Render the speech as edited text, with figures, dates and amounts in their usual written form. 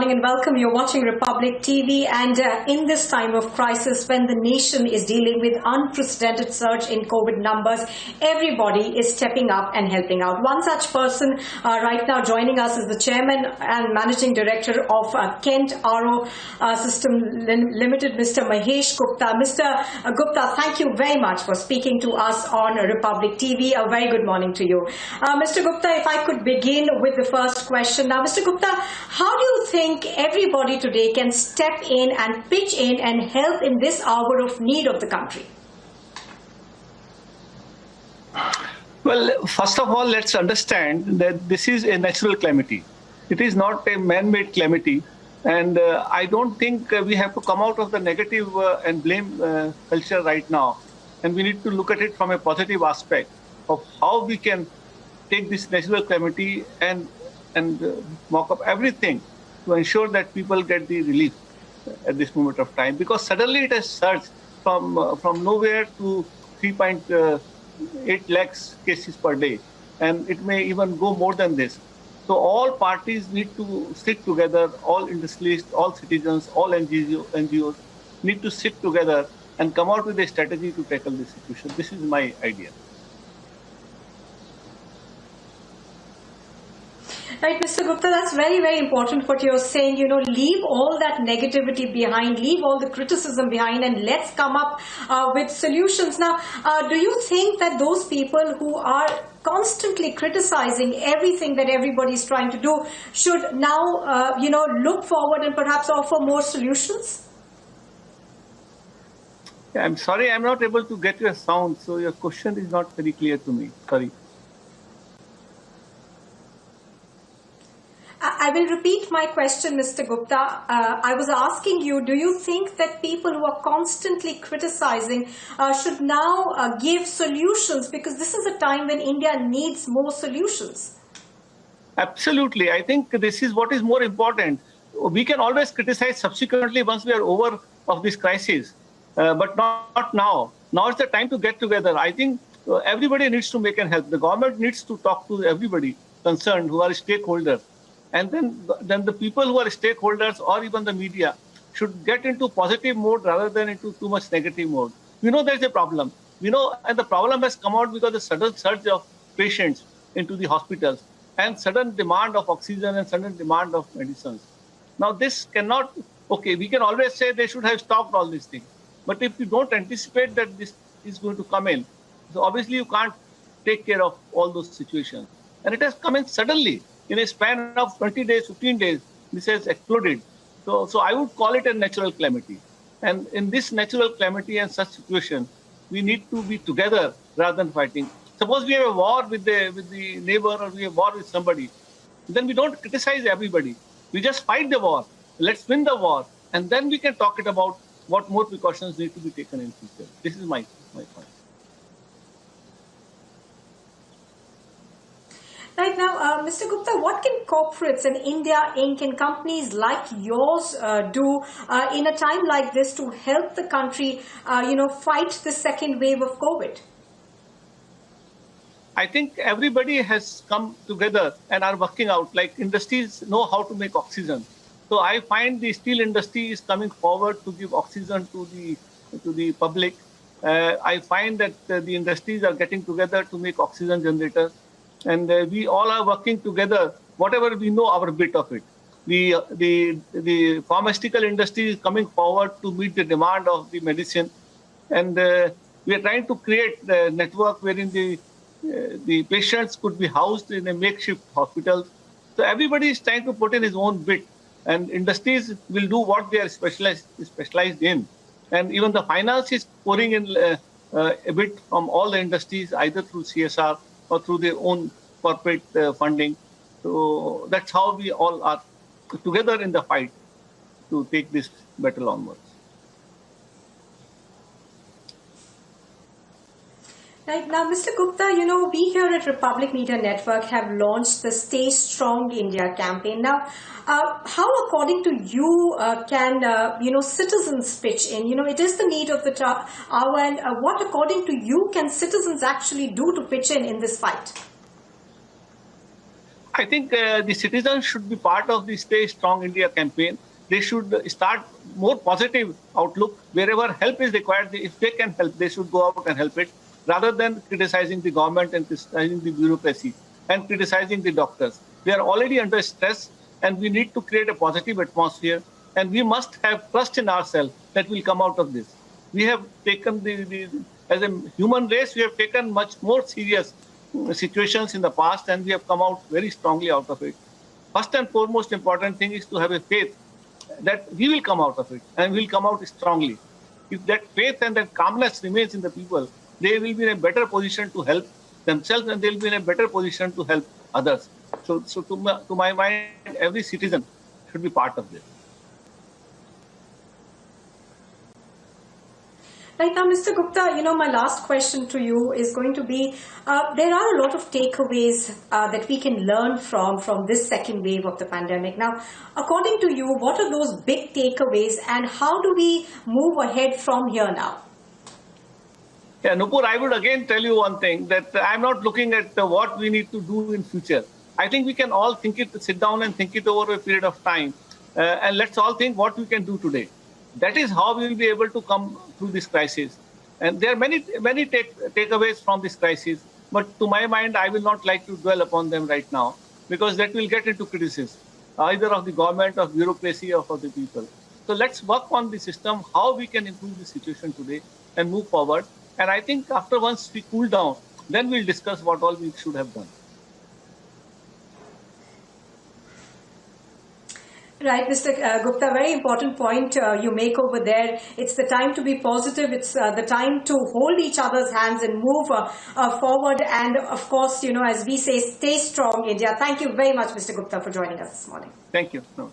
morning and welcome. You're watching Republic TV, and in this time of crisis when the nation is dealing with unprecedented surge in COVID numbers, everybody is stepping up and helping out. One such person right now joining us is the Chairman and Managing Director of Kent RO System Limited, Mr. Mahesh Gupta. Mr. Gupta, thank you very much for speaking to us on Republic TV. A very good morning to you. Mr. Gupta, if I could begin with the first question. Now, Mr. Gupta, how do you think everybody today can step in and pitch in and help in this hour of need of the country? Well, first of all, let's understand that this is a natural calamity. It is not a man-made calamity. And I don't think we have to come out of the negative and blame culture right now. And we need to look at it from a positive aspect of how we can take this natural calamity and mock up everything to ensure that people get the relief at this moment of time. Because suddenly it has surged from nowhere to 3.8 lakhs cases per day. And it may even go more than this. So all parties need to sit together, all industrialists, all citizens, all NGOs need to sit together and come out with a strategy to tackle this situation. This is my idea. Right, Mr. Gupta, that's very, very important what you're saying. You know, leave all that negativity behind, leave all the criticism behind, and let's come up with solutions. Now, do you think that those people who are constantly criticizing everything that everybody is trying to do should now, look forward and perhaps offer more solutions? I'm sorry, I'm not able to get your sound, so your question is not very clear to me. Sorry. I will repeat my question, Mr. Gupta. I was asking you, do you think that people who are constantly criticizing should now give solutions? Because this is a time when India needs more solutions. Absolutely. I think this is what is more important. We can always criticize subsequently once we are over of this crisis, but not now. Now is the time to get together. I think everybody needs to make an help. The government needs to talk to everybody concerned who are stakeholders. And then the people who are stakeholders or even the media should get into positive mode rather than into too much negative mode. We know there's a problem. We know, and the problem has come out because of the sudden surge of patients into the hospitals and sudden demand of oxygen and sudden demand of medicines. Now this cannot, okay, we can always say they should have stopped all these things. But if you don't anticipate that this is going to come in, so obviously you can't take care of all those situations. And it has come in suddenly. In a span of 20 days, 15 days, this has exploded. So I would call it a natural calamity. And in this natural calamity and such situation, we need to be together rather than fighting. Suppose we have a war with the neighbor or we have a war with somebody, then we don't criticize everybody. We just fight the war. Let's win the war. And then we can talk it about what more precautions need to be taken in future. This is my point. Right now, Mr. Gupta, what can corporates and India Inc. and companies like yours do in a time like this to help the country, fight the second wave of COVID? I think everybody has come together and are working out. Like industries know how to make oxygen. So I find the steel industry is coming forward to give oxygen to the public. I find that the industries are getting together to make oxygen generators. And we all are working together, whatever we know, our bit of it. The pharmaceutical industry is coming forward to meet the demand of the medicine. And we are trying to create a network wherein the patients could be housed in a makeshift hospital. So everybody is trying to put in his own bit. And industries will do what they are specialized in. And even the finance is pouring in a bit from all the industries, either through CSR or through their own corporate funding. So that's how we all are together in the fight to take this battle onwards. Right now, Mr. Gupta, we here at Republic Media Network have launched the Stay Strong India campaign. Now, how, according to you, can citizens pitch in? It is the need of the hour, and what, according to you, can citizens actually do to pitch in this fight? I think the citizens should be part of the Stay Strong India campaign. They should start more positive outlook. Wherever help is required, if they can help, they should go out and help it, rather than criticizing the government and criticizing the bureaucracy and criticizing the doctors. They are already under stress, and we need to create a positive atmosphere. And we must have trust in ourselves that we'll come out of this. We have taken as a human race, we have taken much more serious situations in the past, and we have come out very strongly out of it. First and foremost important thing is to have a faith that we will come out of it, and we will come out strongly. If that faith and that calmness remains in the people, they will be in a better position to help themselves, and they will be in a better position to help others. So to my mind, every citizen should be part of this. Right now, Mr. Gupta, my last question to you is going to be, there are a lot of takeaways that we can learn from this second wave of the pandemic. Now, according to you, what are those big takeaways, and how do we move ahead from here now? Yeah, Nupur, I would again tell you one thing, that I'm not looking at what we need to do in future. I think we can all sit down and think it over a period of time, and let's all think what we can do today. That is how we will be able to come through this crisis. And there are many takeaways from this crisis, but to my mind, I will not like to dwell upon them right now, because that will get into criticism, either of the government, of bureaucracy, or of the people. So let's work on the system, how we can improve the situation today and move forward. And I think once we cool down, then we'll discuss what all we should have done. Right, Mr. Gupta, very important point you make over there. It's the time to be positive. It's the time to hold each other's hands and move forward. And of course, as we say, stay strong, India. Thank you very much, Mr. Gupta, for joining us this morning. Thank you. No.